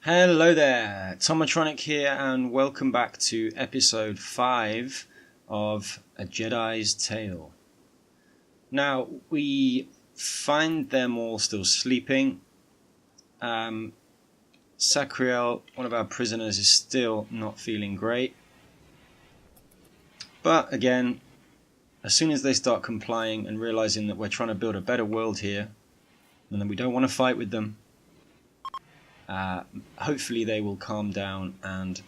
Hello there, Tomatronic here, and welcome back to episode 5 of A Jedi's Tale. Now, we find them all still sleeping. Sacriel, one of our prisoners, is still not feeling great. But again, as soon as they start complying and realizing that we're trying to build a better world here, and that we don't want to fight with them, hopefully they will calm down and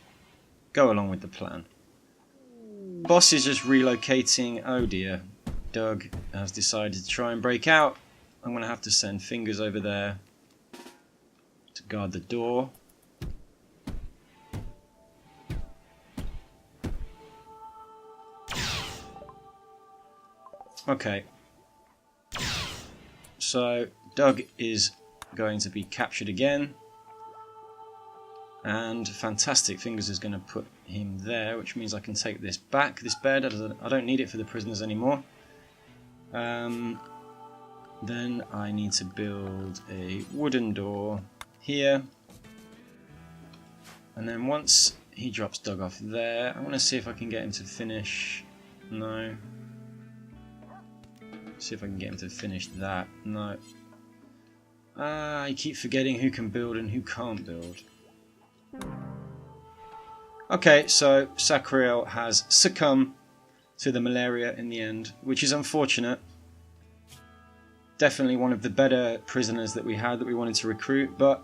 go along with the plan. Boss is just relocating. Oh dear, Doug has decided to try and break out. I'm going to have to send Fingers over there to guard the door. Okay, so Doug is going to be captured again. And fantastic, Fingers is going to put him there, which means I can take this back, this bed. I don't need it for the prisoners anymore. Then I need to build a wooden door here. And then once he drops Doug off there, I want to see if I can get him to finish. No. See if I can get him to finish that. No. I keep forgetting who can build and who can't build. Okay, so Sacriel has succumbed to the malaria in the end, which is unfortunate. Definitely one of the better prisoners that we had that we wanted to recruit, but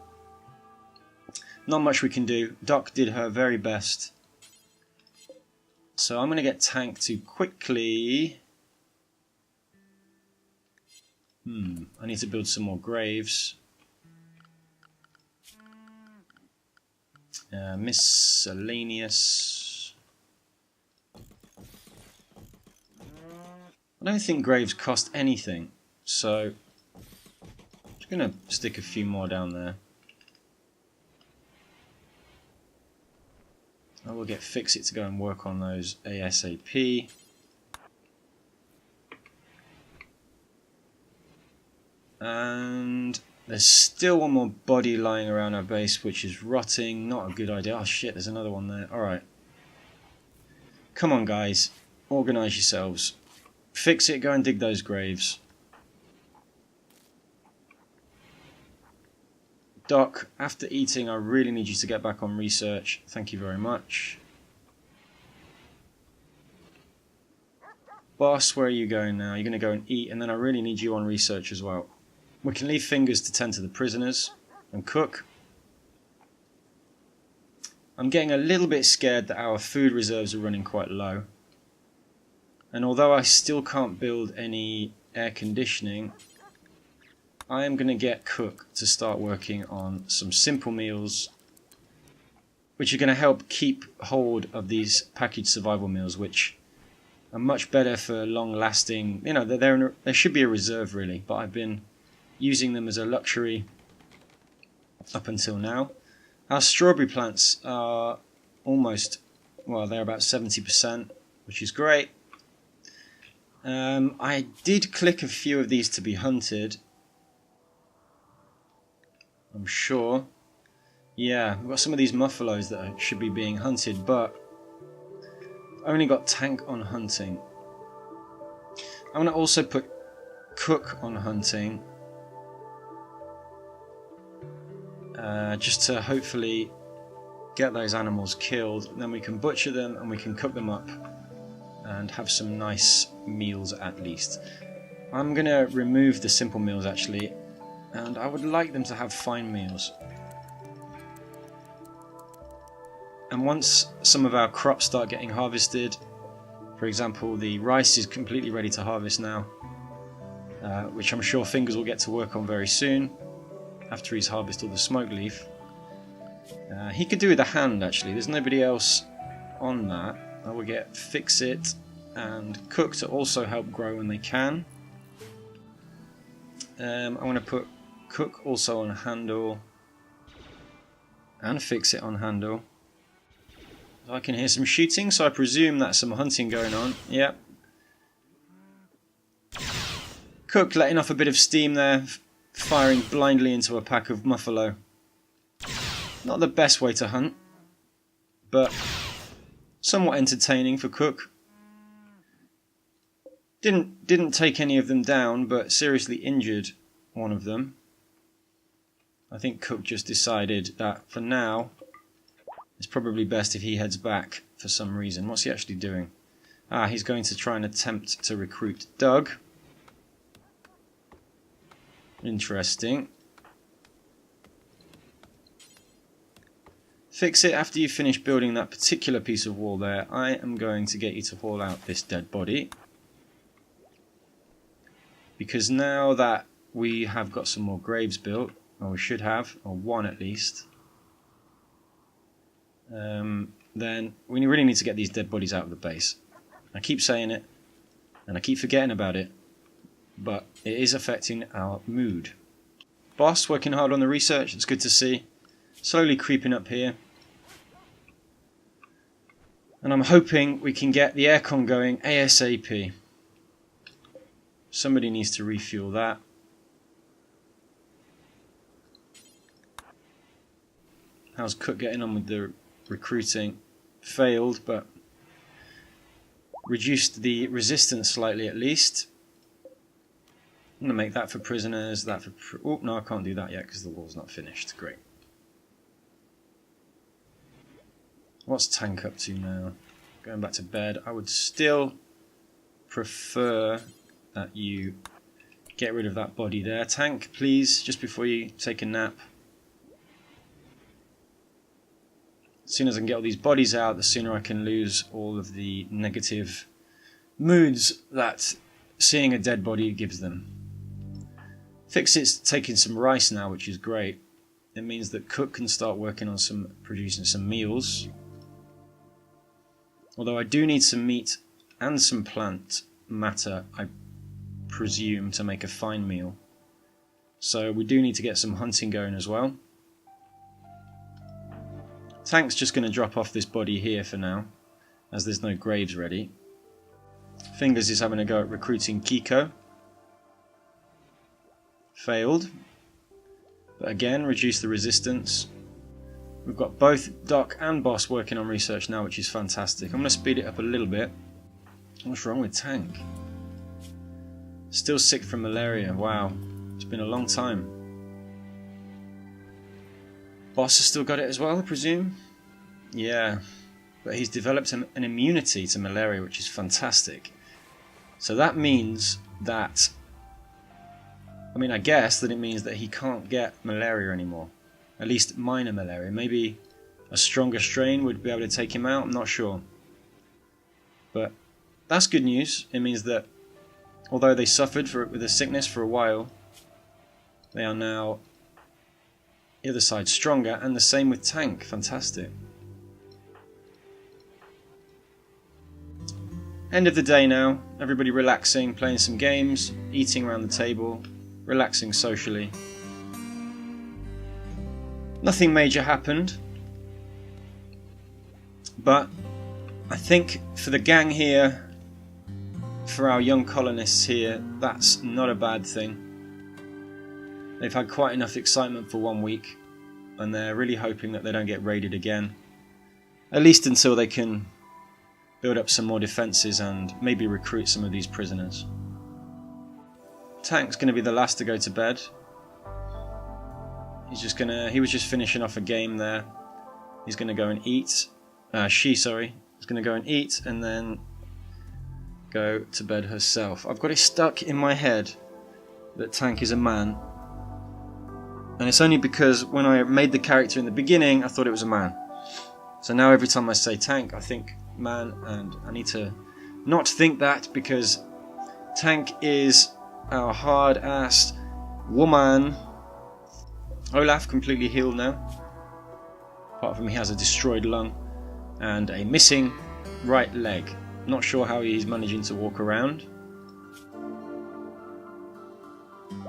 not much we can do. Doc did her very best. So I'm going to get Tank to quickly... I need to build some more graves. Miscellaneous. I don't think graves cost anything, so I'm just going to stick a few more down there. I will get Fix-It to go and work on those ASAP. And there's still one more body lying around our base, which is rotting. Not a good idea. Oh shit, there's another one there. Alright. Come on, guys. Organise yourselves. Fix-It, go and dig those graves. Doc, after eating, I really need you to get back on research. Thank you very much. Boss, where are you going now? You're going to go and eat, and then I really need you on research as well. We can leave Fingers to tend to the prisoners and cook. I'm getting a little bit scared that our food reserves are running quite low. And although I still can't build any air conditioning, I am going to get Cook to start working on some simple meals, which are going to help keep hold of these packaged survival meals, which are much better for long-lasting. You know, there should be a reserve really, but I've been using them as a luxury up until now. Our strawberry plants are almost, well, they're about 70%, which is great. I did click a few of these to be hunted, I'm sure. Yeah, we've got some of these muffalos that should be being hunted, but I've only got Tank on hunting. I'm going to also put Cook on hunting. Just to hopefully get those animals killed, and then we can butcher them and we can cook them up and have some nice meals at least. I'm going to remove the simple meals actually, and I would like them to have fine meals. And once some of our crops start getting harvested, for example the rice is completely ready to harvest now, which I'm sure Fingers will get to work on very soon. After he's harvested all the smoke leaf. He could do with a hand actually, there's nobody else on that. I will get Fix-It and Cook to also help grow when they can. I want to put Cook also on handle and Fix-It on handle. I can hear some shooting, so I presume that's some hunting going on. Yep. Cook letting off a bit of steam there, firing blindly into a pack of muffalo. Not the best way to hunt, but somewhat entertaining for Cook. Didn't take any of them down, but seriously injured one of them. I think Cook just decided that for now it's probably best if he heads back for some reason. What's he actually doing? Ah, he's going to try and attempt to recruit Doug. Interesting. Fix it after you finish building that particular piece of wall there. I am going to get you to haul out this dead body. Because now that we have got some more graves built, or we should have, or one at least, then we really need to get these dead bodies out of the base. I keep saying it, and I keep forgetting about it, but it is affecting our mood. Boss working hard on the research, it's good to see. Slowly creeping up here. And I'm hoping we can get the aircon going ASAP. Somebody needs to refuel that. How's Cook getting on with the recruiting? Failed, but reduced the resistance slightly at least. I'm going to make that for prisoners, that for... oh, no, I can't do that yet because the wall's not finished. Great. What's Tank up to now? Going back to bed. I would still prefer that you get rid of that body there. Tank, please, just before you take a nap. As soon as I can get all these bodies out, the sooner I can lose all of the negative moods that seeing a dead body gives them. Fixit's taking some rice now, which is great. It means that Cook can start working on producing some meals. Although I do need some meat and some plant matter, I presume, to make a fine meal. So we do need to get some hunting going as well. Tank's just going to drop off this body here for now, as there's no graves ready. Fingers is having a go at recruiting Kiko. Failed. But again, reduce the resistance. We've got both Doc and Boss working on research now, which is fantastic. I'm going to speed it up a little bit. What's wrong with Tank? Still sick from malaria. Wow. It's been a long time. Boss has still got it as well, I presume? Yeah. But he's developed an immunity to malaria, which is fantastic. So that means that... I mean, I guess that it means that he can't get malaria anymore. At least minor malaria. Maybe a stronger strain would be able to take him out. I'm not sure. But that's good news. It means that although they suffered with a sickness for a while, they are now the other side stronger, and the same with Tank. Fantastic. End of the day now. Everybody relaxing, playing some games, eating around the table, relaxing socially. Nothing major happened, but I think for the gang here, for our young colonists here, that's not a bad thing. They've had quite enough excitement for 1 week, and they're really hoping that they don't get raided again, at least until they can build up some more defences and maybe recruit some of these prisoners. Tank's going to be the last to go to bed. He was just finishing off a game there. He's going to go and eat. He's going to go and eat and then go to bed herself. I've got it stuck in my head that Tank is a man. And it's only because when I made the character in the beginning, I thought it was a man. So now every time I say Tank, I think man, and I need to not think that, because Tank is our hard-ass woman. Olaf completely healed now. Apart from he has a destroyed lung and a missing right leg. Not sure how he's managing to walk around.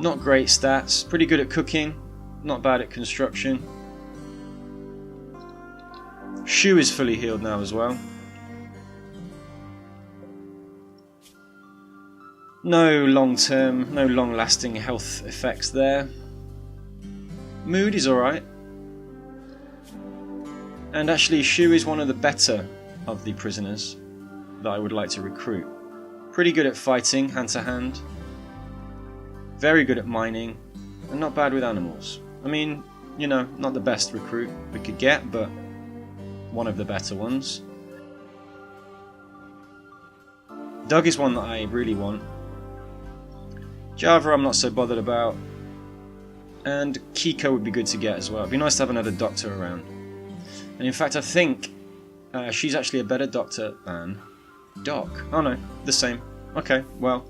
Not great stats. Pretty good at cooking. Not bad at construction. Shu is fully healed now as well. No long-term, no long-lasting health effects there. Mood is alright. And actually, Shu is one of the better of the prisoners that I would like to recruit. Pretty good at fighting, hand to hand. Very good at mining, and not bad with animals. I mean, you know, not the best recruit we could get, but one of the better ones. Doug is one that I really want. Java I'm not so bothered about. And Kiko would be good to get as well. It'd be nice to have another doctor around. And in fact I think she's actually a better doctor than Doc. Oh no, the same. Okay, well,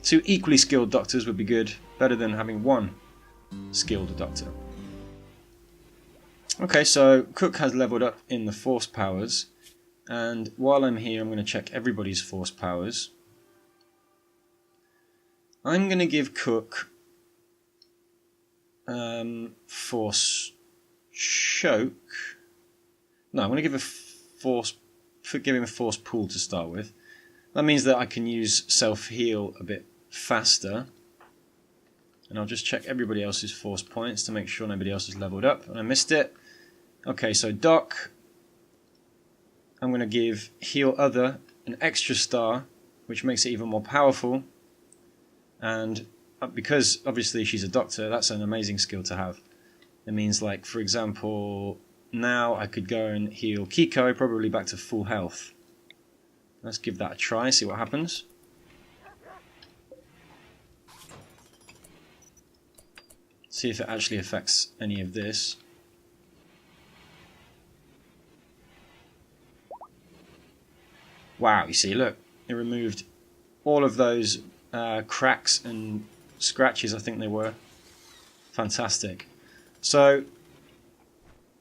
2 equally skilled doctors would be good. Better than having 1 skilled doctor. Okay, so Cook has leveled up in the force powers. And while I'm here, I'm going to check everybody's force powers. I'm going to give Cook force choke. No, I'm going to give give him a force pool to start with. That means that I can use self-heal a bit faster. And I'll just check everybody else's force points to make sure nobody else has leveled up. And I missed it. Okay, so Doc, I'm going to give Heal Other an extra star, which makes it even more powerful. And because obviously she's a doctor, that's an amazing skill to have. It means, like, for example, now I could go and heal Kiko probably back to full health. Let's give that a try, see what happens. See if it actually affects any of this. Wow, you see, look, it removed all of those cracks and scratches, I think they were. Fantastic. So,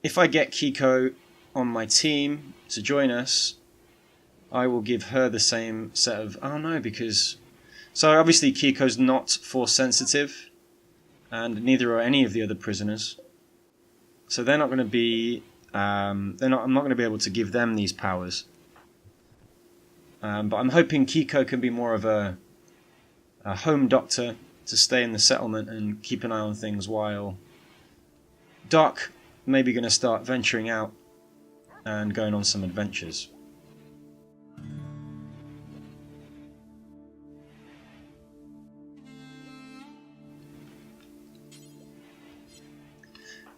if I get Kiko on my team to join us, I will give her the same set of... Oh no, because... So obviously Kiko's not force sensitive, and neither are any of the other prisoners. So they're not going to be... I'm not going to be able to give them these powers. But I'm hoping Kiko can be more of a home doctor to stay in the settlement and keep an eye on things, while Doc maybe going to start venturing out and going on some adventures.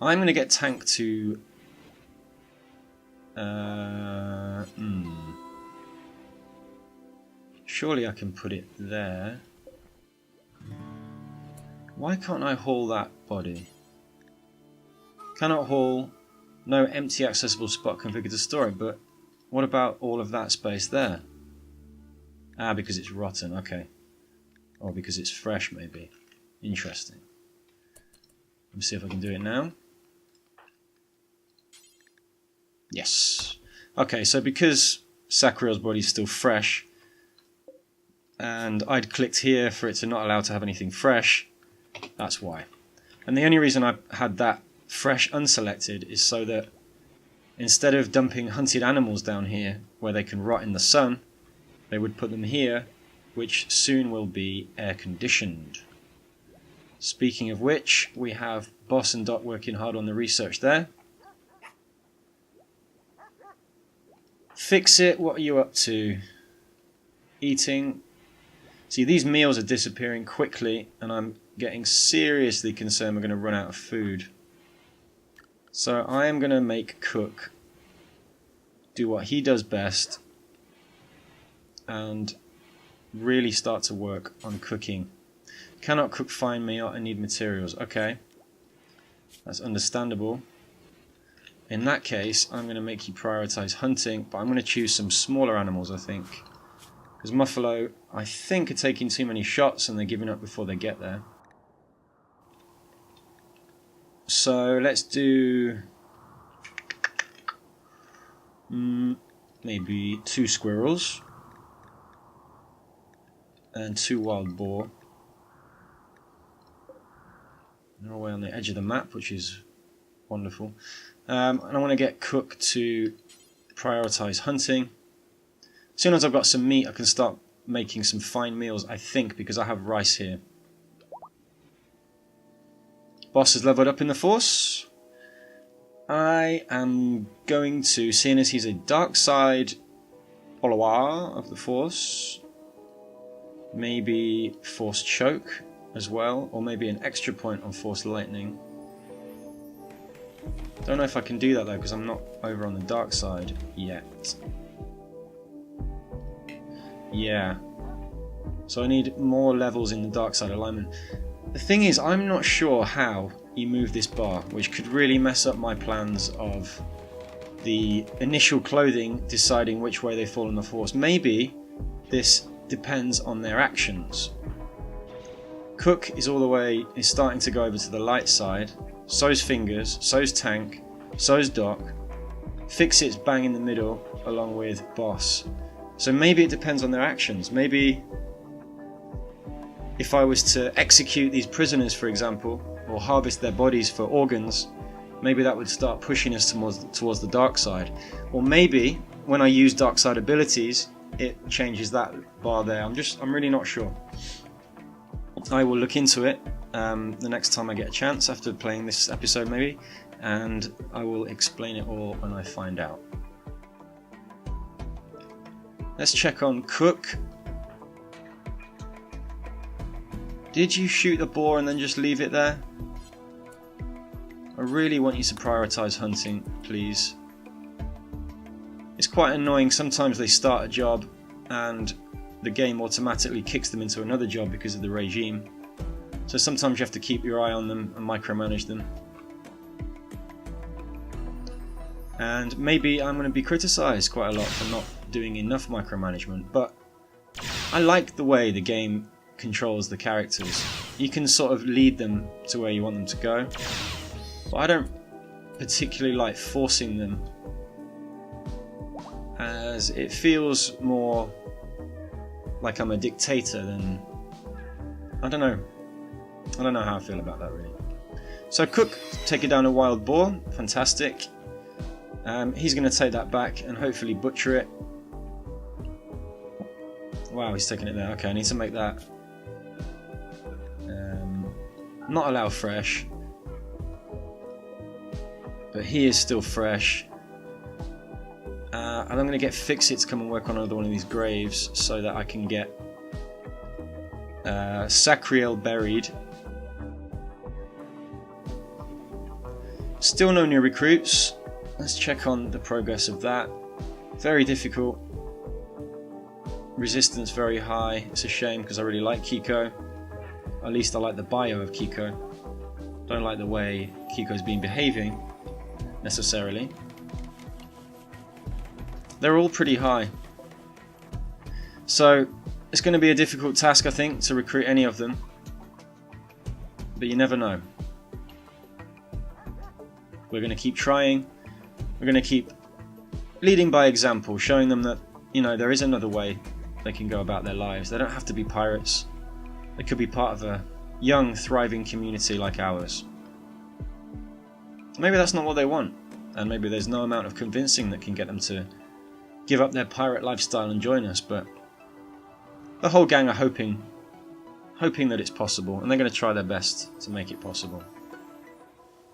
I'm going to get Tank to... Surely I can put it there. Why can't I haul that body? Cannot haul. No empty accessible spot configured to store it, but what about all of that space there? Ah, because it's rotten, okay. Or because it's fresh, maybe. Interesting. Let me see if I can do it now. Yes. Okay, so because Sakuriel's body is still fresh, and I'd clicked here for it to not allow to have anything fresh, that's why. And the only reason I had that fresh unselected is so that instead of dumping hunted animals down here where they can rot in the sun, they would put them here, which soon will be air conditioned. Speaking of which, we have Boss and Dot working hard on the research there. Fix It, what are you up to? Eating. See, these meals are disappearing quickly, and I'm getting seriously concerned we're going to run out of food. So I am going to make Cook do what he does best and really start to work on cooking. Cannot cook fine meal, I need materials. Okay, that's understandable. In that case, I'm going to make you prioritize hunting, but I'm going to choose some smaller animals, I think. Because Muffalo, I think, are taking too many shots and they're giving up before they get there. So let's do maybe 2 squirrels and 2 wild boar. They're all the way on the edge of the map, which is wonderful. And I want to get Cook to prioritize hunting. As soon as I've got some meat, I can start making some fine meals, I think, because I have rice here. Boss has leveled up in the force. I am going to, seeing as he's a dark side follower of the Force, maybe Force Choke as well, or maybe an extra point on Force Lightning. Don't know if I can do that though, because I'm not over on the dark side yet. Yeah. So I need more levels in the dark side alignment. The thing is, I'm not sure how you move this bar, which could really mess up my plans of the initial clothing deciding which way they fall in the Force. Maybe this depends on their actions. Cook is starting to go over to the light side. So's Fingers, so's Tank, so's Doc. Fix-It's bang in the middle, along with Boss. So maybe it depends on their actions. Maybe if I was to execute these prisoners, for example, or harvest their bodies for organs, maybe that would start pushing us towards the dark side. Or maybe when I use dark side abilities, it changes that bar there. I'm really not sure. I will look into it the next time I get a chance after playing this episode maybe, and I will explain it all when I find out. Let's check on Cook. Did you shoot the boar and then just leave it there? I really want you to prioritise hunting, please. It's quite annoying, sometimes they start a job and the game automatically kicks them into another job because of the regime. So sometimes you have to keep your eye on them and micromanage them. And maybe I'm going to be criticised quite a lot for not doing enough micromanagement, but I like the way the game controls the characters. You can sort of lead them to where you want them to go, but I don't particularly like forcing them, as it feels more like I'm a dictator than... I don't know how I feel about that really. So Cook taking down a wild boar, fantastic. He's going to take that back and hopefully butcher it. Wow, he's taking it there. Okay, I need to make that not allow fresh, but he is still fresh. And I'm going to get Fix-It to come and work on another one of these graves so that I can get Sacriel buried. Still no new recruits. Let's check on the progress of that. Very difficult. Resistance very high. It's a shame because I really like Kiko. At least I like the bio of Kiko. Don't like the way Kiko's been behaving necessarily. They're all pretty high. So it's going to be a difficult task, I think, to recruit any of them. But you never know. We're going to keep trying. We're going to keep leading by example, showing them that, you know, there is another way they can go about their lives. They don't have to be pirates. They could be part of a young, thriving community like ours. Maybe that's not what they want, and maybe there's no amount of convincing that can get them to give up their pirate lifestyle and join us, but the whole gang are hoping that it's possible, and they're going to try their best to make it possible.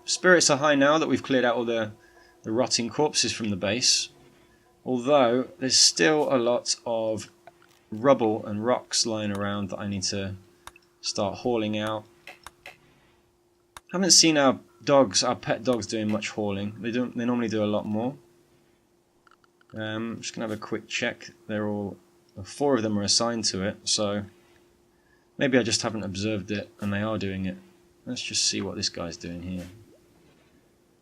Spirits are high now that we've cleared out all the rotting corpses from the base, although there's still a lot of rubble and rocks lying around that I need to start hauling out. Haven't seen our pet dogs doing much hauling. They normally do a lot more. I'm just gonna have a quick check. They're all 4 of them are assigned to it, so maybe I just haven't observed it and they are doing it. Let's just see what this guy's doing here.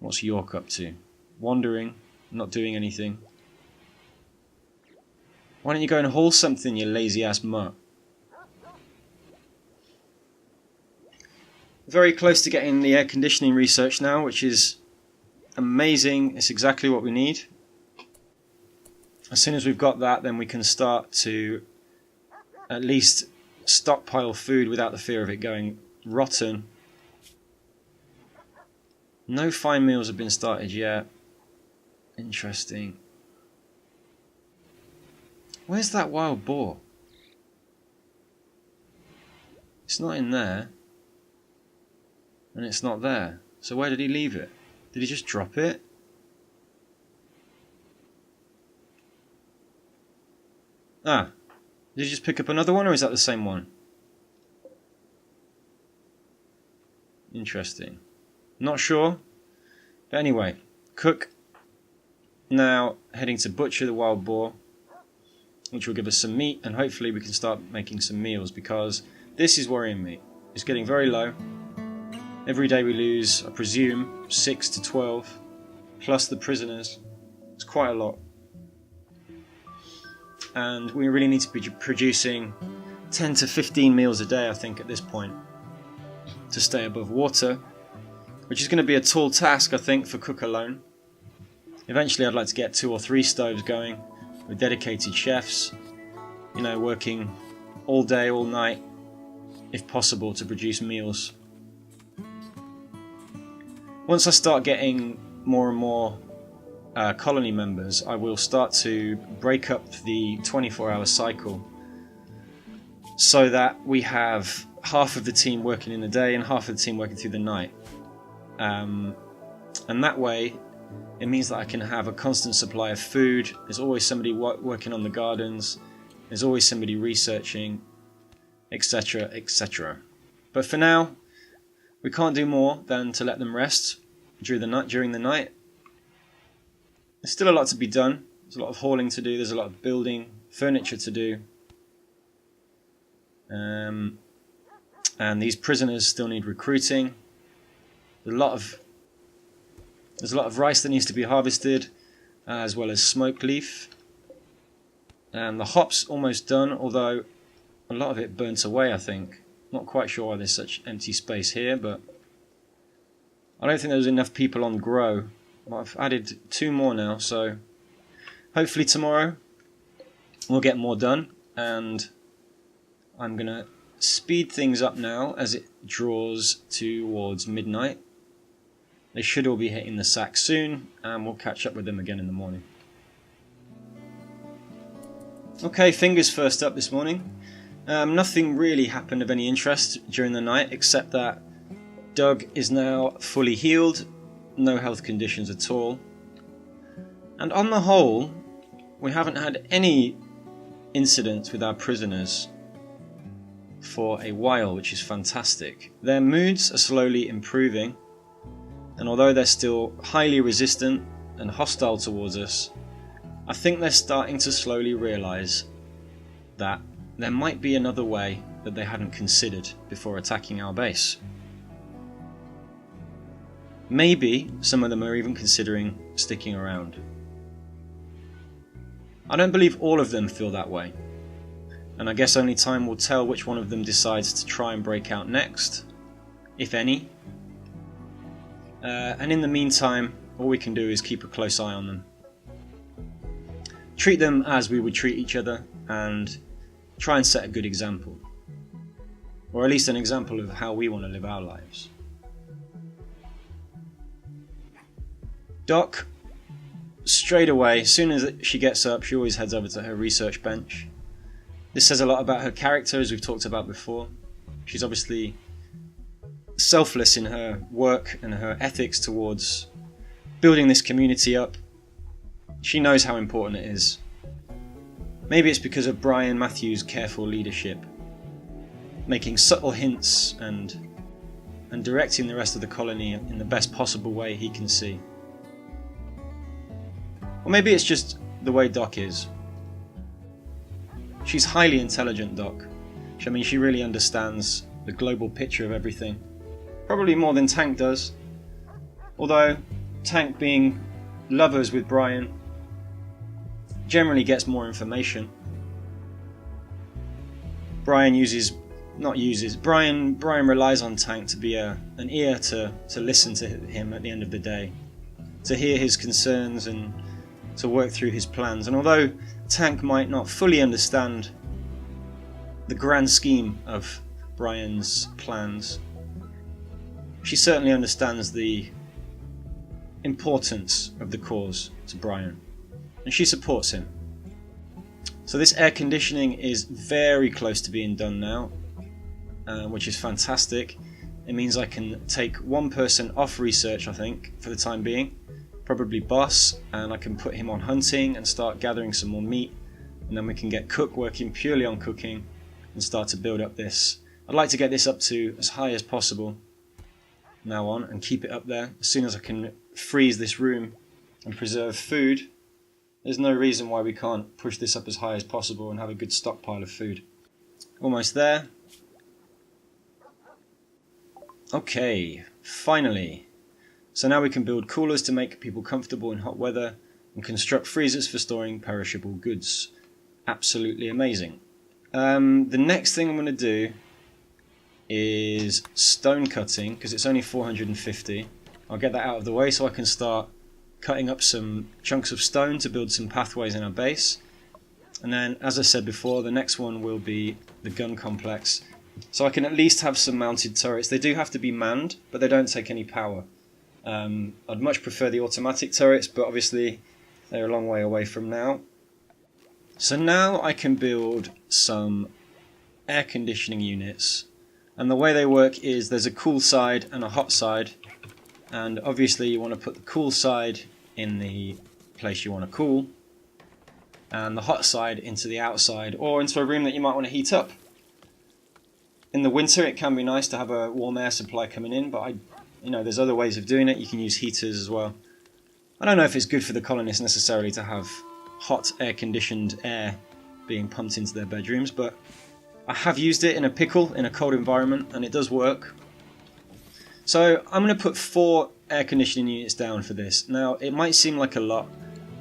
What's York up to? Wandering, not doing anything. Why don't you go and haul something, you lazy ass mutt? Very close to getting the air conditioning research now, which is amazing. It's exactly what we need. As soon as we've got that, then we can start to at least stockpile food without the fear of it going rotten. No fine meals have been started yet. Interesting. Where's that wild boar? It's not in there. And it's not there. So where did he leave it? Did he just drop it? Ah, did he just pick up another one, or is that the same one? Interesting. Not sure. But anyway, cook. Now heading to butcher the wild boar, which will give us some meat, and hopefully we can start making some meals, because this is worrying me. It's getting very low. Every day we lose, I presume, 6 to 12, plus the prisoners. It's quite a lot. And we really need to be producing 10 to 15 meals a day, I think, at this point, to stay above water, which is going to be a tall task, I think, for Cook alone. Eventually I'd like to get 2 or 3 stoves going with dedicated chefs, you know, working all day, all night, if possible, to produce meals. Once I start getting more and more colony members, I will start to break up the 24-hour cycle so that we have half of the team working in the day and half of the team working through the night. And that way it means that I can have a constant supply of food. There's always somebody working on the gardens, there's always somebody researching, etc, etc. But for now we can't do more than to let them rest during the night. There's still a lot to be done. There's a lot of hauling to do, there's a lot of building, furniture to do. And these prisoners still need recruiting. There's a lot of rice that needs to be harvested, as well as smoke leaf. And the hop's almost done, although a lot of it burnt away, I think. Not quite sure why there's such empty space here, but I don't think there was enough people on grow. I've added 2 more now, so hopefully tomorrow we'll get more done, and I'm going to speed things up now as it draws towards midnight. They should all be hitting the sack soon, and we'll catch up with them again in the morning. Okay, fingers first up this morning. Nothing really happened of any interest during the night, except that Doug is now fully healed, no health conditions at all. And on the whole, we haven't had any incidents with our prisoners for a while, which is fantastic. Their moods are slowly improving, and although they're still highly resistant and hostile towards us, I think they're starting to slowly realise that there might be another way that they hadn't considered before attacking our base. Maybe some of them are even considering sticking around. I don't believe all of them feel that way, and I guess only time will tell which one of them decides to try and break out next, if any. And in the meantime, all we can do is keep a close eye on them. Treat them as we would treat each other, and try and set a good example. Or at least an example of how we want to live our lives. Doc, straight away, as soon as she gets up, she always heads over to her research bench. This says a lot about her character, as we've talked about before. She's obviously selfless in her work and her ethics towards building this community up. She knows how important it is. Maybe it's because of Brian Matthews' careful leadership, making subtle hints and directing the rest of the colony in the best possible way he can see. Or maybe it's just the way Doc is. She's highly intelligent, Doc. I mean, she really understands the global picture of everything. Probably more than Tank does. Although, Tank, being lovers with Brian, generally gets more information. Brian relies on Tank to be an ear to listen to him at the end of the day, to hear his concerns and to work through his plans. And although Tank might not fully understand the grand scheme of Brian's plans, she certainly understands the importance of the cause to Brian, and she supports him. So this air conditioning is very close to being done now, which is fantastic. It means I can take one person off research, I think, for the time being. Probably boss, and I can put him on hunting and start gathering some more meat. And then we can get Cook working purely on cooking and start to build up this. I'd like to get this up to as high as possible now on and keep it up there. As soon as I can freeze this room and preserve food, there's no reason why we can't push this up as high as possible and have a good stockpile of food. Almost there. Okay, finally. So now we can build coolers to make people comfortable in hot weather and construct freezers for storing perishable goods. Absolutely amazing. The next thing I'm going to do is stone cutting, because it's only 450. I'll get that out of the way so I can start cutting up some chunks of stone to build some pathways in our base. And then, as I said before, the next one will be the gun complex. So I can at least have some mounted turrets. They do have to be manned, but they don't take any power. I'd much prefer the automatic turrets, but obviously they're a long way away from now. So now I can build some air conditioning units. And the way they work is there's a cool side and a hot side. And obviously you want to put the cool side in the place you want to cool, and the hot side into the outside or into a room that you might want to heat up. In the winter it can be nice to have a warm air supply coming in, but there's other ways of doing it. You can use heaters as well. I don't know if it's good for the colonists necessarily to have hot air-conditioned air being pumped into their bedrooms, but I have used it in a pickle in a cold environment and it does work. So I'm going to put 4 air conditioning units down for this. Now it might seem like a lot,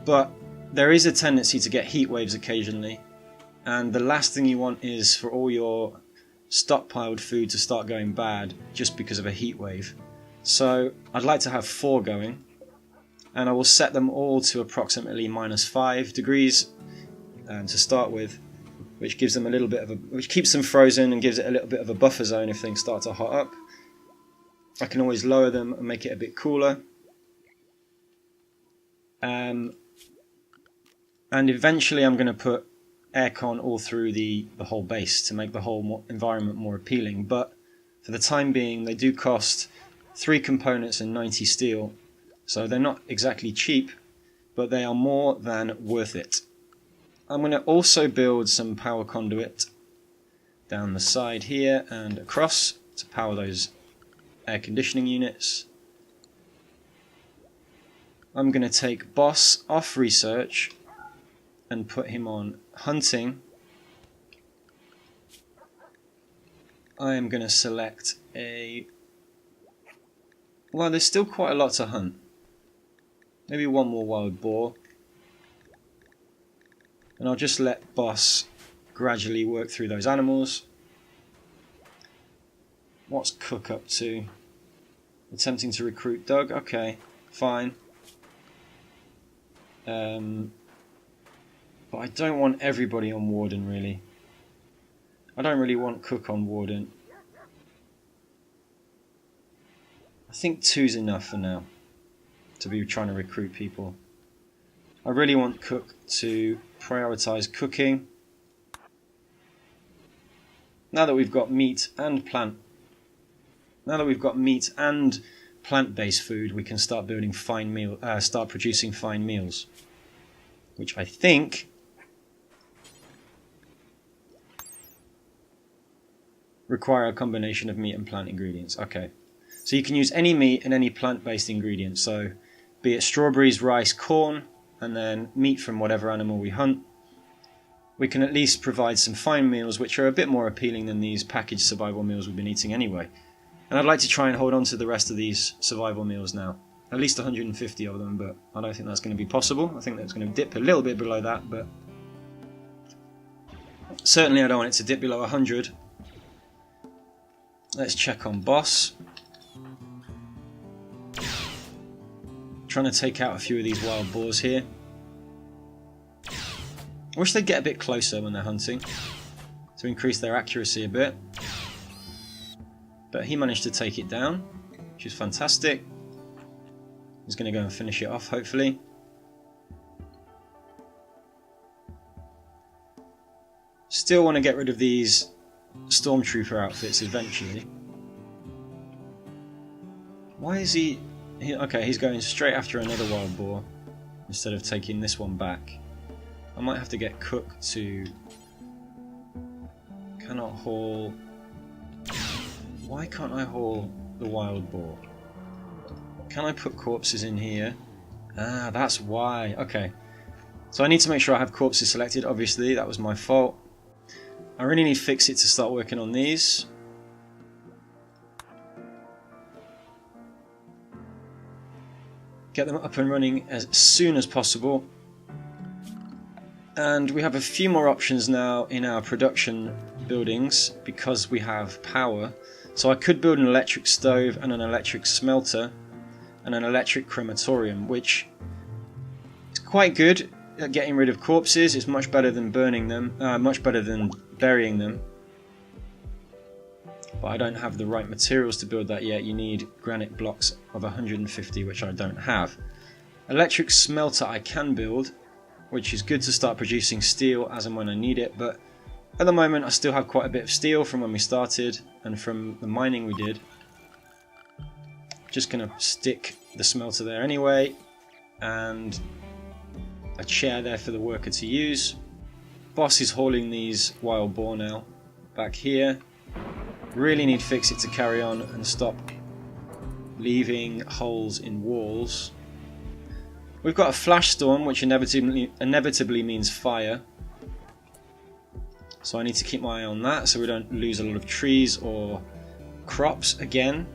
but there is a tendency to get heat waves occasionally, and the last thing you want is for all your stockpiled food to start going bad just because of a heat wave. So I'd like to have 4 going, and I will set them all to approximately -5 degrees to start with, which gives them a little bit of which keeps them frozen and gives it a little bit of a buffer zone if things start to hot up. I can always lower them and make it a bit cooler. And eventually I'm going to put aircon all through the whole base to make the whole environment more appealing. But for the time being, they do cost 3 components and 90 steel. So they're not exactly cheap, but they are more than worth it. I'm going to also build some power conduit down the side here and across to power those air conditioning units. I'm going to take Boss off research and put him on hunting. I am going to select well, there's still quite a lot to hunt. Maybe one more wild boar. And I'll just let Boss gradually work through those animals. What's Cook up to? Attempting to recruit Doug? Okay, fine. But I don't want everybody on Warden, really. I don't really want Cook on Warden. I think 2's enough for now to be trying to recruit people. I really want Cook to prioritise cooking. Now that we've got meat and plant-based food, we can start building start producing fine meals, which I think require a combination of meat and plant ingredients. Okay, so you can use any meat and any plant-based ingredients. So, be it strawberries, rice, corn, and then meat from whatever animal we hunt. We can at least provide some fine meals which are a bit more appealing than these packaged survival meals we've been eating anyway. And I'd like to try and hold on to the rest of these survival meals now. At least 150 of them, but I don't think that's going to be possible. I think that's going to dip a little bit below that, but certainly I don't want it to dip below 100. Let's check on Boss. Trying to take out a few of these wild boars here. I wish they'd get a bit closer when they're hunting to increase their accuracy a bit. But he managed to take it down, which is fantastic. He's going to go and finish it off, hopefully. Still want to get rid of these stormtrooper outfits eventually. Why is he... Okay, he's going straight after another wild boar instead of taking this one back. I might have to get Cook to... Cannot haul... Why can't I haul the wild boar? Can I put corpses in here? Ah, that's why. Okay. So I need to make sure I have corpses selected, obviously. That was my fault. I really need Fix-It to start working on these. Get them up and running as soon as possible. And we have a few more options now in our production buildings because we have power. So I could build an electric stove and an electric smelter and an electric crematorium, which is quite good at getting rid of corpses. It's much better than burning them, much better than burying them. But I don't have the right materials to build that yet. You need granite blocks of 150, which I don't have. Electric smelter I can build, which is good to start producing steel as and when I need it, but at the moment I still have quite a bit of steel from when we started and from the mining we did. Just going to stick the smelter there anyway, and a chair there for the worker to use. Boss is hauling these wild boar now back here. Really need Fix-It to carry on and stop leaving holes in walls. We've got a flash storm, which inevitably means fire. So I need to keep my eye on that so we don't lose a lot of trees or crops again.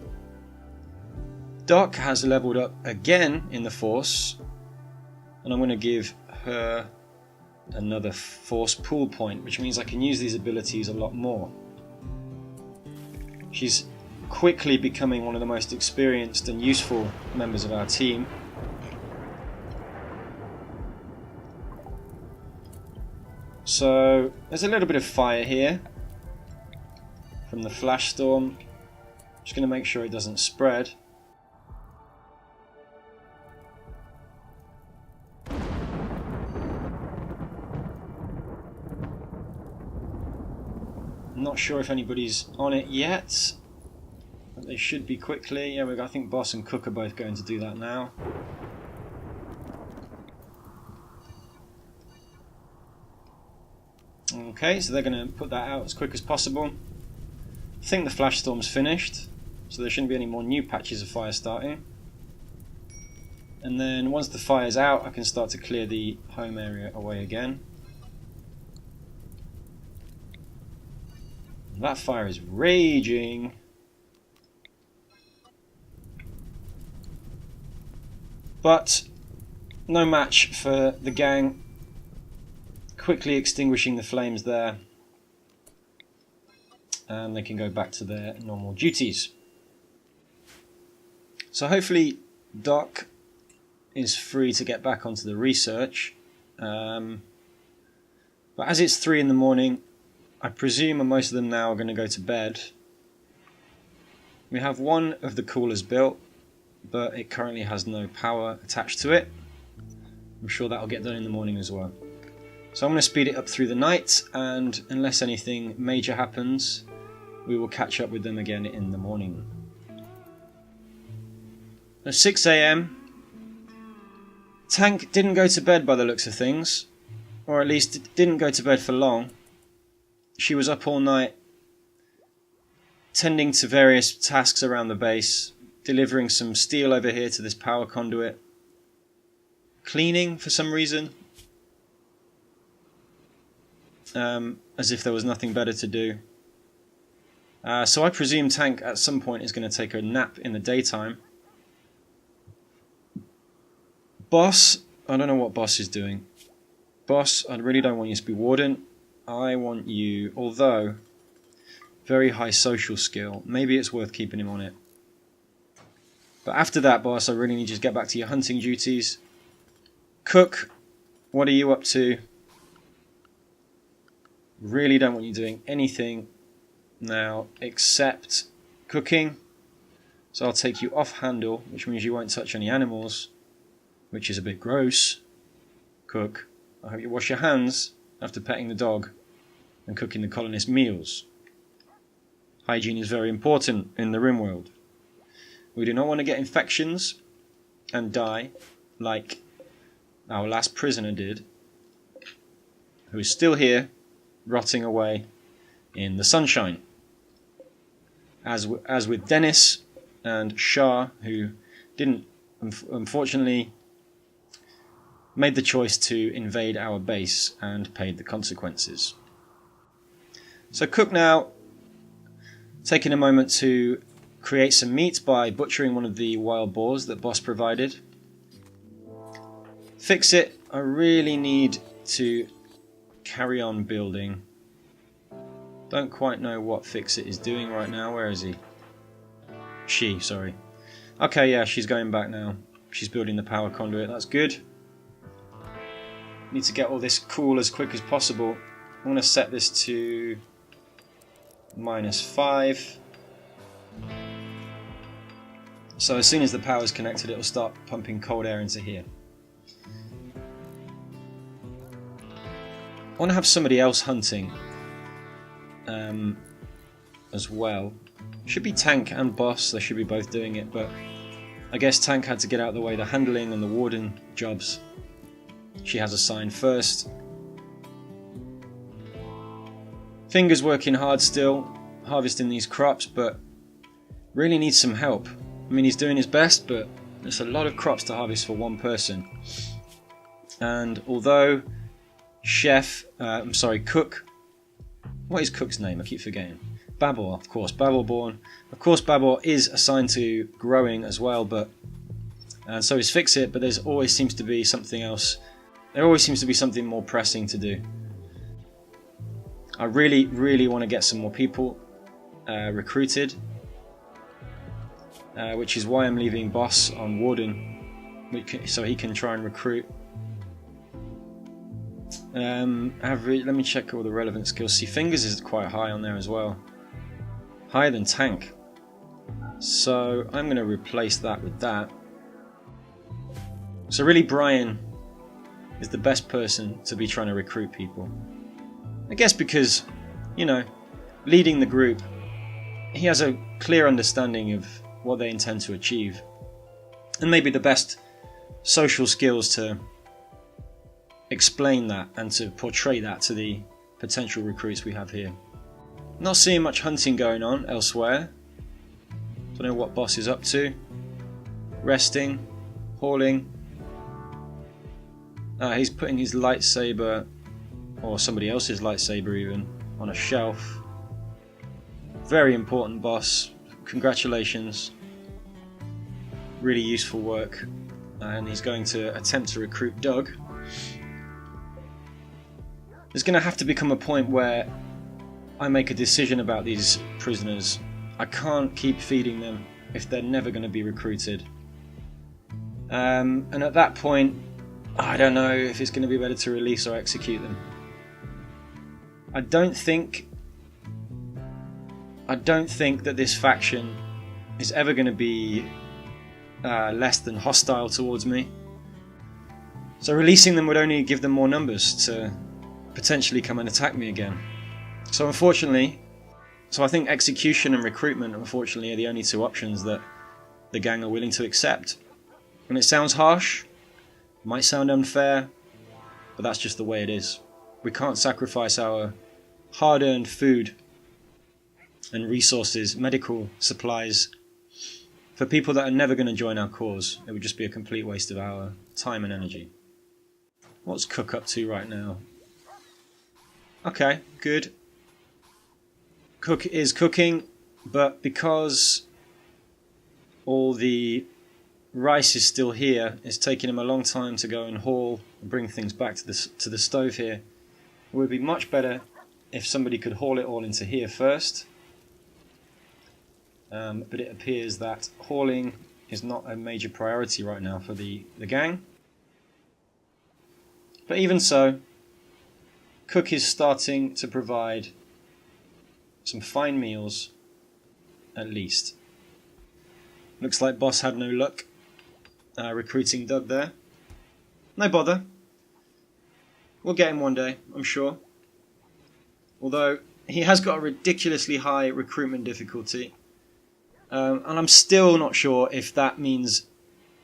Doc has leveled up again in the Force, and I'm going to give her another Force pool point, which means I can use these abilities a lot more. She's quickly becoming one of the most experienced and useful members of our team. So there's a little bit of fire here from the flash storm. Just going to make sure it doesn't spread. I'm not sure if anybody's on it yet, but they should be quickly. Yeah, I think Boss and Cook are both going to do that now. Okay, so they're going to put that out as quick as possible. I think the flash storm's finished, so there shouldn't be any more new patches of fire starting. And then once the fire's out, I can start to clear the home area away again. That fire is raging. But no match for the gang. Quickly extinguishing the flames there. And they can go back to their normal duties. So hopefully Doc is free to get back onto the research. But as it's 3 in the morning, I presume most of them now are going to go to bed. We have one of the coolers built, but it currently has no power attached to it. I'm sure that'll get done in the morning as well. So I'm going to speed it up through the night, and unless anything major happens, we will catch up with them again in the morning. At 6 AM, Tank didn't go to bed by the looks of things, or at least didn't go to bed for long. She was up all night, tending to various tasks around the base, delivering some steel over here to this power conduit, cleaning for some reason, as if there was nothing better to do. So I presume Tank at some point is going to take a nap in the daytime. Boss, I don't know what Boss is doing. Boss, I really don't want you to be Warden. I want you, although very high social skill, maybe it's worth keeping him on it. But after that, Boss, I really need you to get back to your hunting duties. Cook, what are you up to? Really don't want you doing anything now except cooking. So I'll take you off handle, which means you won't touch any animals, which is a bit gross. Cook, I hope you wash your hands after petting the dog and cooking the colonist meals. Hygiene is very important in the Rimworld. We do not want to get infections and die like our last prisoner did, who is still here, rotting away in the sunshine. As with Dennis and Shah, who didn't, unfortunately, made the choice to invade our base and paid the consequences. So Cook now, taking a moment to create some meat by butchering one of the wild boars that Boss provided. Fix It, I really need to carry on building. Don't quite know what Fix It is doing right now. Where is he? She, sorry. Okay, yeah, she's going back now. She's building the power conduit, that's good. Need to get all this cool as quick as possible. I'm going to set this to -5. So as soon as the power's connected, it'll start pumping cold air into here. I want to have somebody else hunting as well. Should be Tank and Boss, they should be both doing it, but I guess Tank had to get out of the way the handling and the warden jobs she has assigned first. Finger's working hard still, harvesting these crops, but really needs some help. I mean, he's doing his best, but there's a lot of crops to harvest for one person. And although Cook, what is Cook's name? I keep forgetting. Babor, of course, Baborborn. Of course, Babor is assigned to growing as well, and so is Fix It, but there always seems to be something else. There always seems to be something more pressing to do. I really, really want to get some more people recruited, which is why I'm leaving Boss on Warden, so he can try and recruit. Let me check all the relevant skills. See, Fingers is quite high on there as well. Higher than Tank. So I'm going to replace that with that. So really Brian is the best person to be trying to recruit people. I guess because, you know, leading the group, he has a clear understanding of what they intend to achieve. And maybe the best social skills to explain that and to portray that to the potential recruits we have here. Not seeing much hunting going on elsewhere. Don't know what Boss is up to. Resting, hauling. He's putting his lightsaber, or somebody else's lightsaber even, on a shelf. Very important, Boss. Congratulations. Really useful work. And he's going to attempt to recruit Doug. There's going to have to become a point where I make a decision about these prisoners. I can't keep feeding them if they're never going to be recruited. And at that point, I don't know if it's going to be better to release or execute them. I don't think that this faction is ever going to be less than hostile towards me. So releasing them would only give them more numbers to potentially come and attack me again. So unfortunately, I think execution and recruitment, unfortunately, are the only two options that the gang are willing to accept. And it sounds harsh, might sound unfair, but that's just the way it is. We can't sacrifice our hard-earned food and resources, medical supplies, for people that are never going to join our cause. It would just be a complete waste of our time and energy. What's Cook up to right now? Okay, good. Cook is cooking, but because all the rice is still here, it's taking him a long time to go and haul and bring things back to the stove here. It would be much better if somebody could haul it all into here first. But it appears that hauling is not a major priority right now for the gang. But even so, Cook is starting to provide some fine meals, at least. Looks like Boss had no luck recruiting Doug there. No bother. We'll get him one day, I'm sure. Although he has got a ridiculously high recruitment difficulty. And I'm still not sure if that means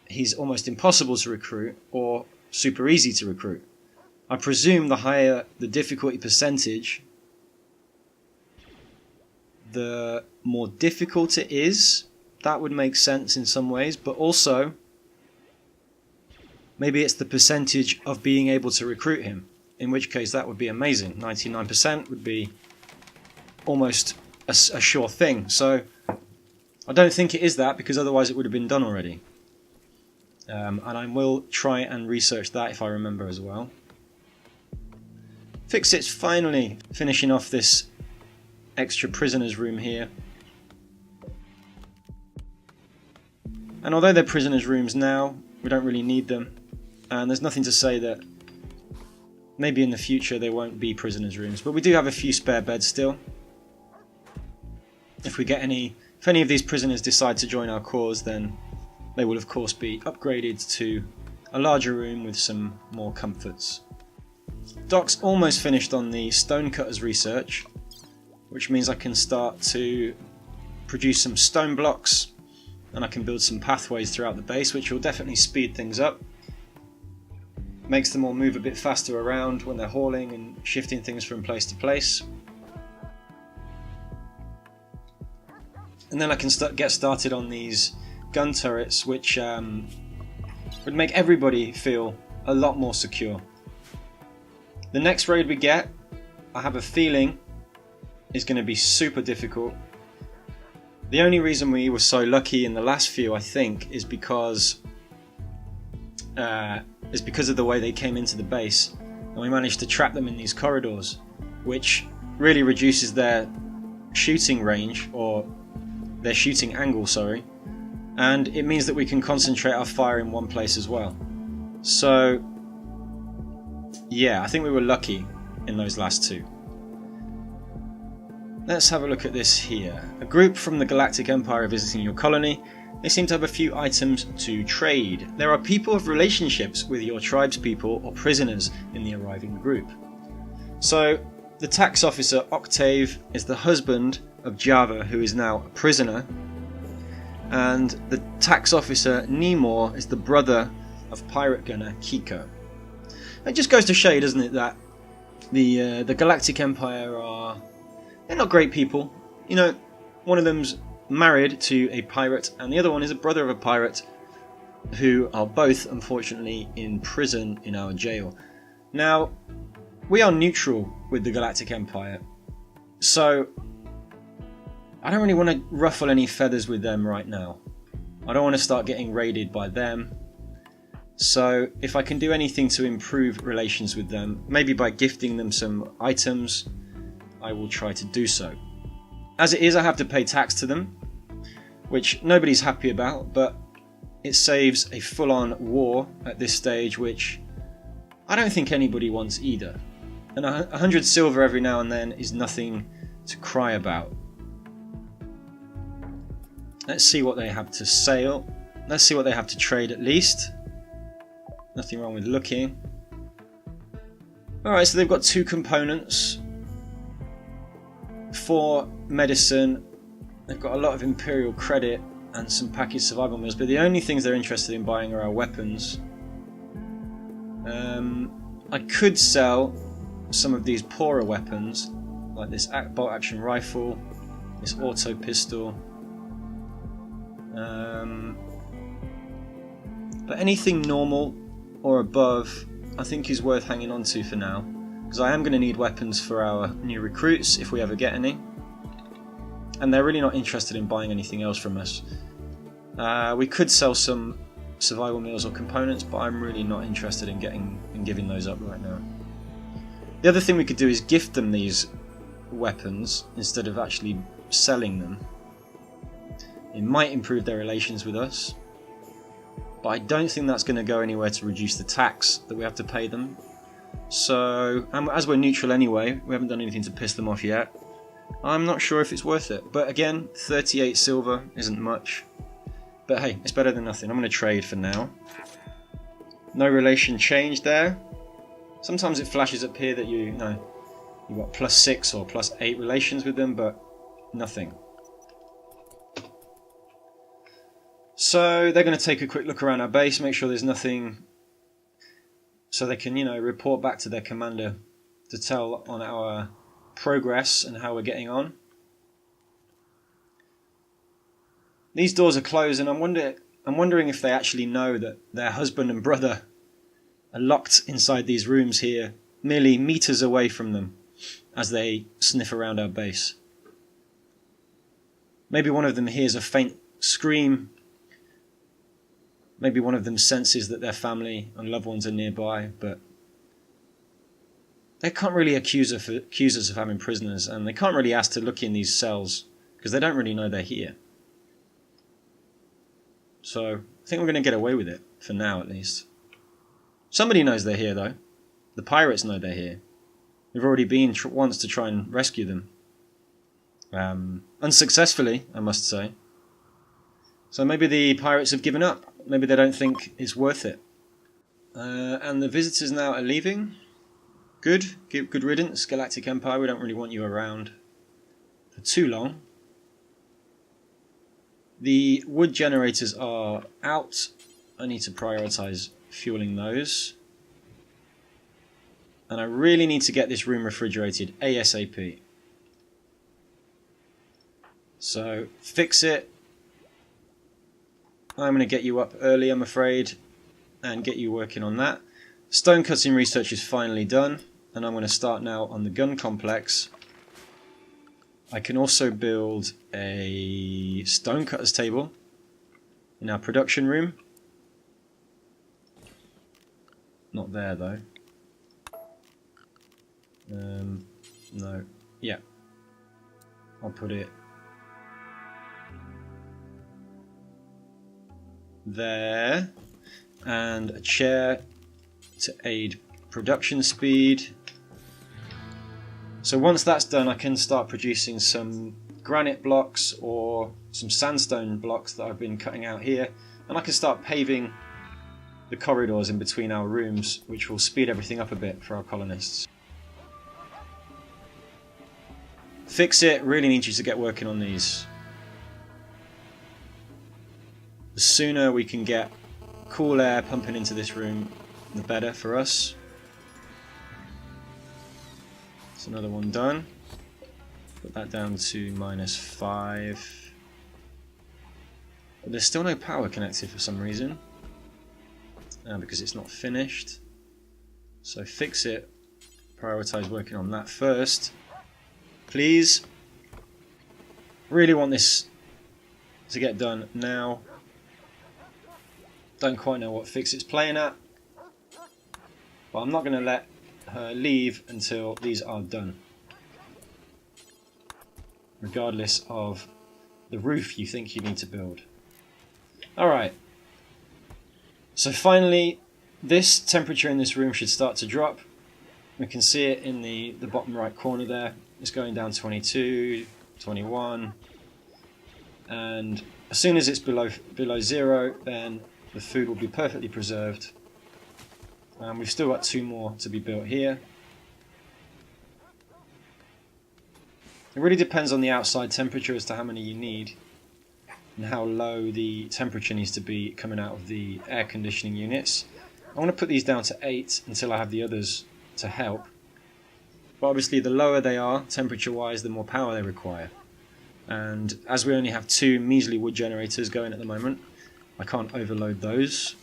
he's almost impossible to recruit or super easy to recruit. I presume the higher the difficulty percentage, the more difficult it is. That would make sense in some ways, but also maybe it's the percentage of being able to recruit him, in which case that would be amazing. 99% would be almost a sure thing. So I don't think it is that, because otherwise it would have been done already. And I will try and research that if I remember as well. Fixit's finally finishing off this extra prisoners room here. And although they're prisoners rooms now, we don't really need them. And there's nothing to say that maybe in the future they won't be prisoners rooms. But we do have a few spare beds still. If any of these prisoners decide to join our cause, then they will of course be upgraded to a larger room with some more comforts. Doc's almost finished on the stonecutters research, which means I can start to produce some stone blocks, and I can build some pathways throughout the base, which will definitely speed things up. Makes them all move a bit faster around when they're hauling and shifting things from place to place. And then I can get started on these gun turrets, which would make everybody feel a lot more secure. The next raid we get, I have a feeling, is going to be super difficult. The only reason we were so lucky in the last few, I think, is because of the way they came into the base, and we managed to trap them in these corridors, which really reduces their shooting range, or their shooting angle, sorry, and it means that we can concentrate our fire in one place as well. So yeah, I think we were lucky in those last two. Let's have a look at this here. A group from the Galactic Empire are visiting your colony. They seem to have a few items to trade. There are people of relationships with your tribespeople or prisoners in the arriving group. So the tax officer Octave is the husband of Java, who is now a prisoner, and the tax officer Nemor is the brother of pirate gunner Kiko. It just goes to show you, doesn't it, that the Galactic Empire they're not great people. You know, one of them's married to a pirate, and the other one is a brother of a pirate, who are both, unfortunately, in prison in our jail. Now, we are neutral with the Galactic Empire, so I don't really want to ruffle any feathers with them right now. I don't want to start getting raided by them. So if I can do anything to improve relations with them, maybe by gifting them some items, I will try to do so. As it is, I have to pay tax to them, which nobody's happy about, but it saves a full-on war at this stage, which I don't think anybody wants either. And 100 silver every now and then is nothing to cry about. Let's see what they have to sell. Let's see what they have to trade at least. Nothing wrong with looking. Alright, so they've got 2 components. For medicine, they've got a lot of Imperial credit and some packaged survival meals, but the only things they're interested in buying are our weapons. I could sell some of these poorer weapons, like this bolt action rifle, this auto pistol. But anything normal or above, I think is worth hanging on to for now, because I am going to need weapons for our new recruits if we ever get any, and they're really not interested in buying anything else from us. We could sell some survival meals or components, but I'm really not interested in giving those up right now. The other thing we could do is gift them these weapons instead of actually selling them. It might improve their relations with us, but I don't think that's going to go anywhere to reduce the tax that we have to pay them. So, as we're neutral anyway, we haven't done anything to piss them off yet, I'm not sure if it's worth it. But again, 38 silver isn't much. But hey, it's better than nothing. I'm going to trade for now. No relation change there. Sometimes it flashes up here that you've got +6 or +8 relations with them, but nothing. So they're going to take a quick look around our base, make sure there's nothing, so they can, report back to their commander to tell on our progress and how we're getting on. These doors are closed, and I'm wondering if they actually know that their husband and brother are locked inside these rooms here, merely meters away from them, as they sniff around our base. Maybe one of them hears a faint scream. Maybe one of them senses that their family and loved ones are nearby, but they can't really accuse us of having prisoners, and they can't really ask to look in these cells because they don't really know they're here. So I think we're going to get away with it, for now at least. Somebody knows they're here though. The pirates know they're here. We've already been once to try and rescue them. Unsuccessfully, I must say. So maybe the pirates have given up. Maybe they don't think it's worth it. And the visitors now are leaving. Good riddance, Galactic Empire. We don't really want you around for too long. The wood generators are out. I need to prioritize fueling those. And I really need to get this room refrigerated ASAP. So, fix it. I'm going to get you up early, I'm afraid, and get you working on that. Stone cutting research is finally done, and I'm going to start now on the gun complex. I can also build a stone cutter's table in our production room. Not there though. No. Yeah. I'll put it there. And a chair to aid production speed. So once that's done, I can start producing some granite blocks or some sandstone blocks that I've been cutting out here, and I can start paving the corridors in between our rooms, which will speed everything up a bit for our colonists. Fix it, really need you to get working on these. The sooner we can get cool air pumping into this room, the better for us. That's another one done. Put that down to -5. But there's still no power connected for some reason. Because it's not finished. So fix it. Prioritize working on that first. Please. Really want this to get done now. Don't quite know what fix it's playing at. But I'm not going to let her leave until these are done. Regardless of the roof you think you need to build. Alright. So finally, this temperature in this room should start to drop. We can see it in the bottom right corner there. It's going down 22, 21. And as soon as it's below 0, then the food will be perfectly preserved. And we've still got 2 more to be built here. It really depends on the outside temperature as to how many you need and how low the temperature needs to be coming out of the air conditioning units. I want to put these down to 8 until I have the others to help. But obviously the lower they are temperature wise, the more power they require. And as we only have 2 measly wood generators going at the moment, I can't overload those.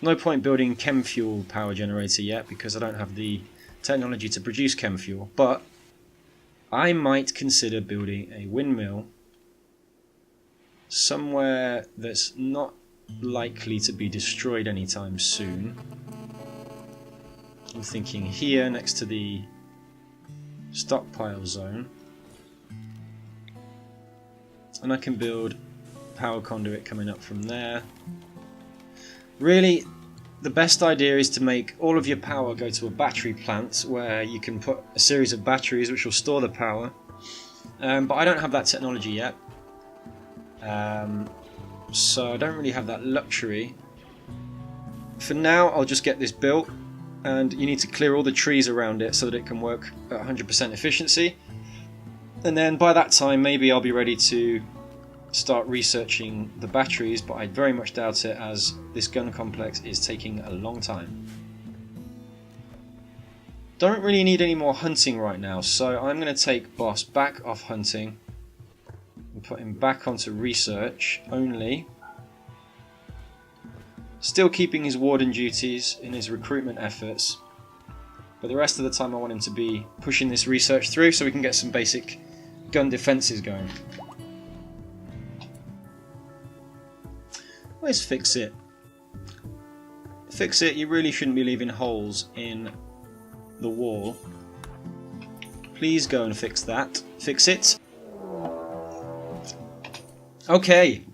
No point building chem fuel power generator yet because I don't have the technology to produce chem fuel, but I might consider building a windmill somewhere that's not likely to be destroyed anytime soon. I'm thinking here next to the stockpile zone, and I can build power conduit coming up from there. Really, the best idea is to make all of your power go to a battery plant where you can put a series of batteries which will store the power. But I don't have that technology yet. So I don't really have that luxury. For now, I'll just get this built, and you need to clear all the trees around it so that it can work at 100% efficiency. And then by that time, maybe I'll be ready to start researching the batteries, but I very much doubt it, as this gun complex is taking a long time. Don't really need any more hunting right now, so I'm going to take Boss back off hunting and put him back onto research only. Still keeping his warden duties in his recruitment efforts, but the rest of the time I want him to be pushing this research through so we can get some basic gun defences going. Where's Fix It? Fix It, you really shouldn't be leaving holes in the wall. Please go and fix that. Fix it. Okay.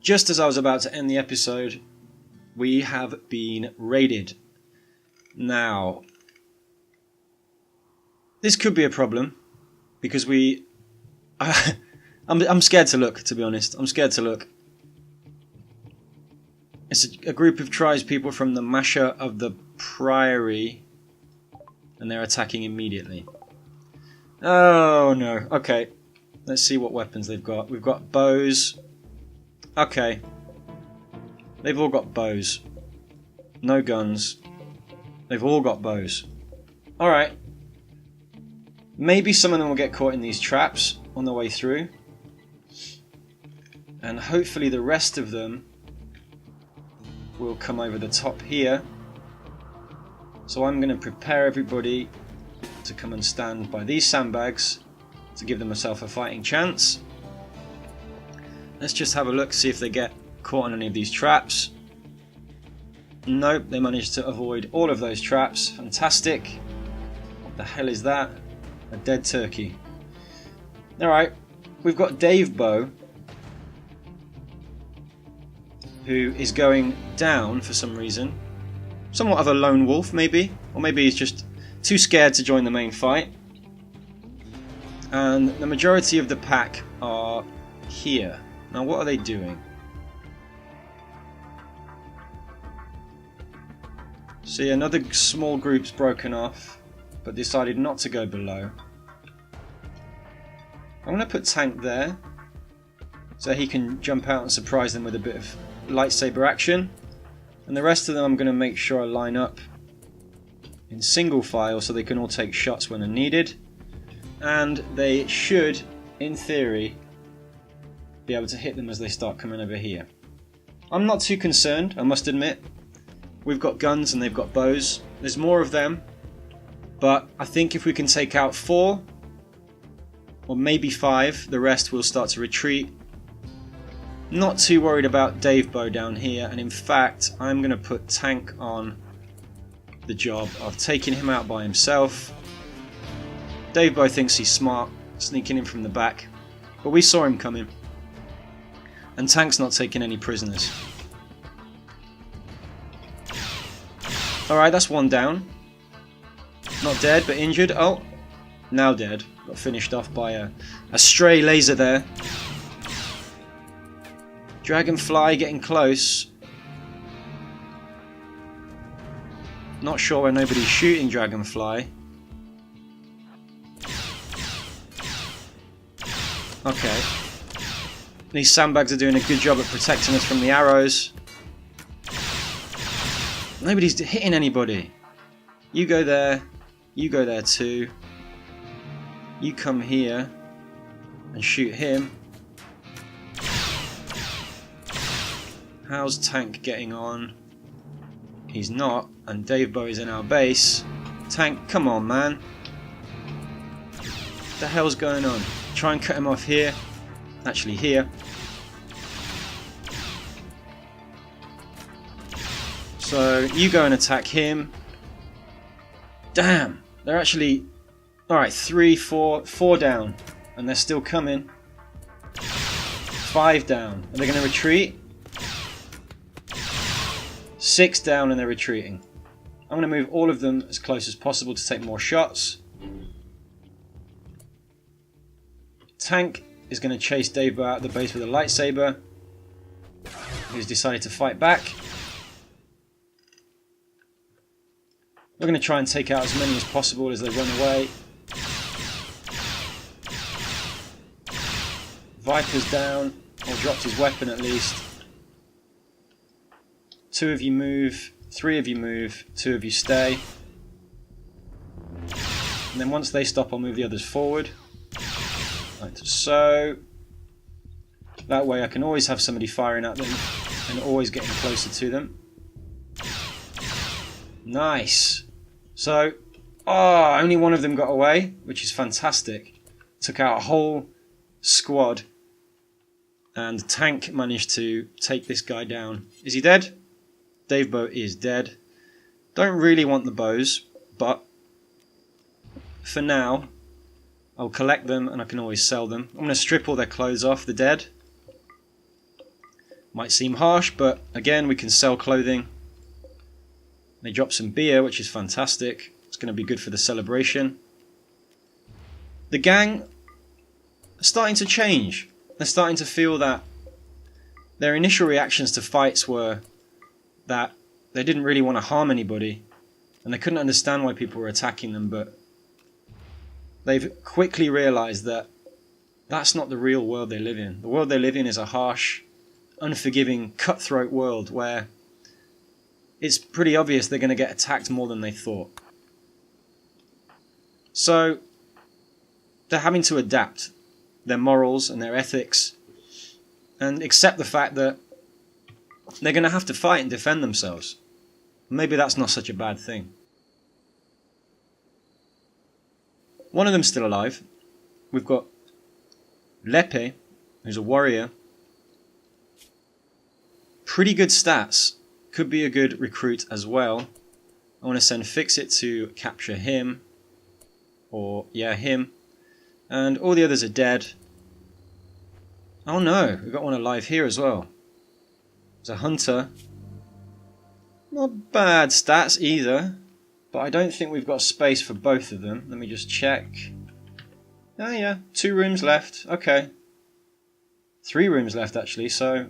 Just as I was about to end the episode, we have been raided. Now, this could be a problem because I'm scared to look, to be honest. I'm scared to look. It's a group of tribespeople from the Masha of the Priory, and they're attacking immediately. Oh no. Okay. Let's see what weapons they've got. We've got bows. Okay. They've all got bows. No guns. They've all got bows. Alright. Maybe some of them will get caught in these traps on the way through. And hopefully the rest of them will come over the top here. So I'm going to prepare everybody to come and stand by these sandbags to give themselves a fighting chance. Let's just have a look, see if they get caught on any of these traps. Nope, they managed to avoid all of those traps. Fantastic. What the hell is that? A dead turkey. Alright, we've got Dave Bow, who is going down for some reason. Somewhat of a lone wolf, maybe. Or maybe he's just too scared to join the main fight. And the majority of the pack are here. Now what are they doing? See, another small group's broken off, but decided not to go below. I'm going to put Tank there, so he can jump out and surprise them with a bit of lightsaber action. And the rest of them I'm going to make sure I line up in single file so they can all take shots when they're needed. And they should, in theory, be able to hit them as they start coming over here. I'm not too concerned, I must admit. We've got guns and they've got bows. There's more of them, but I think if we can take out 4 or maybe 5, the rest will start to retreat. Not too worried about Dave Bow down here, and in fact I'm going to put Tank on the job of taking him out by himself. Dave Bow thinks he's smart, sneaking in from the back, but we saw him coming. And Tank's not taking any prisoners. Alright, that's one down. Not dead, but injured. Oh, now dead. Got finished off by a stray laser there. Dragonfly getting close. Not sure where nobody's shooting Dragonfly. Okay. These sandbags are doing a good job at protecting us from the arrows. Nobody's hitting anybody. You go there. You go there too. You come here and shoot him. How's Tank getting on? He's not, and Dave Bow is in our base. Tank, come on, man. What the hell's going on? Try and cut him off here. Actually, here. So, you go and attack him. Damn! They're actually... Alright, 3, 4 down. And they're still coming. 5 down. Are they going to retreat? 6 down and they're retreating. I'm going to move all of them as close as possible to take more shots. Tank is going to chase Dave Bow out of the base with a lightsaber. He's decided to fight back. We're going to try and take out as many as possible as they run away. Viper's down, or dropped his weapon at least. 2 of you move, 3 of you move, 2 of you stay. And then once they stop, I'll move the others forward. Like so. That way I can always have somebody firing at them and always getting closer to them. Nice. So, only one of them got away, which is fantastic. Took out a whole squad. And Tank managed to take this guy down. Is he dead? Dave Bow is dead. Don't really want the bows, but for now, I'll collect them and I can always sell them. I'm going to strip all their clothes off, the dead. Might seem harsh, but again, we can sell clothing. They drop some beer, which is fantastic. It's going to be good for the celebration. The gang are starting to change. They're starting to feel that their initial reactions to fights were that they didn't really want to harm anybody and they couldn't understand why people were attacking them, but they've quickly realized that that's not the real world they live in. The world they live in is a harsh, unforgiving, cutthroat world where it's pretty obvious they're going to get attacked more than they thought. So they're having to adapt their morals and their ethics and accept the fact that they're going to have to fight and defend themselves. Maybe that's not such a bad thing. One of them's still alive. We've got Lepe, who's a warrior. Pretty good stats. Could be a good recruit as well. I want to send Fix-It to capture him. Or, yeah, him. And all the others are dead. Oh no, we've got one alive here as well. There's a hunter. Not bad stats either. But I don't think we've got space for both of them. Let me just check. Oh yeah, 2 rooms left. Okay. 3 rooms left actually, so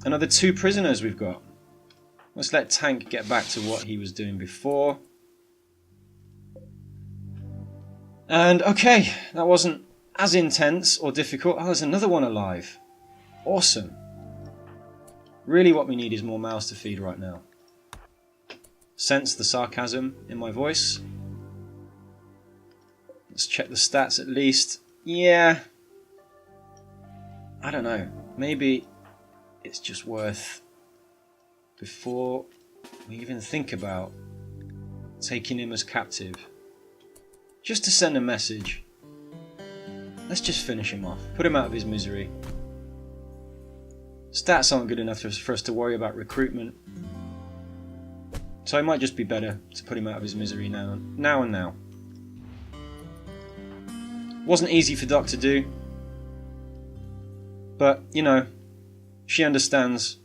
another 2 prisoners we've got. Let's let Tank get back to what he was doing before. And okay, that wasn't as intense or difficult. Oh, there's another one alive. Awesome. Really what we need is more mouths to feed right now. Sense the sarcasm in my voice. Let's check the stats at least. Yeah. I don't know. Maybe it's just worth, before we even think about taking him as captive, just to send a message. Let's just finish him off. Put him out of his misery. Stats aren't good enough for us to worry about recruitment. So it might just be better to put him out of his misery now and now. Wasn't easy for Doc to do. But, you know, she understands.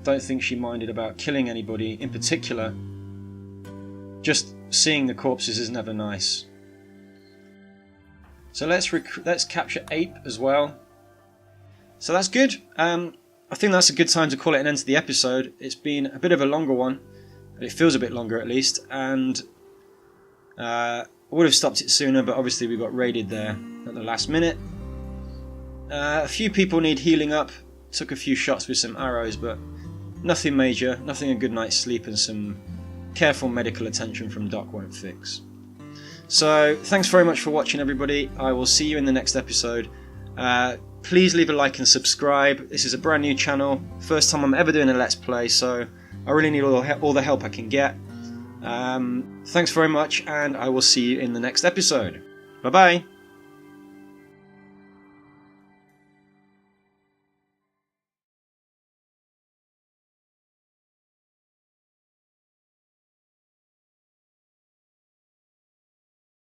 Don't think she minded about killing anybody in particular. Just seeing the corpses is never nice. So let's capture Ape as well. So that's good. I think that's a good time to call it an end to the episode. It's been a bit of a longer one. But it feels a bit longer at least. And I would have stopped it sooner, but obviously we got raided there at the last minute. A few people need healing up. Took a few shots with some arrows, but nothing major. Nothing a good night's sleep and some careful medical attention from Doc won't fix. So thanks very much for watching, everybody. I will see you in the next episode. Please leave a like and subscribe. This is a brand new channel. First time I'm ever doing a Let's Play, so I really need all the help I can get. Thanks very much, and I will see you in the next episode. Bye bye.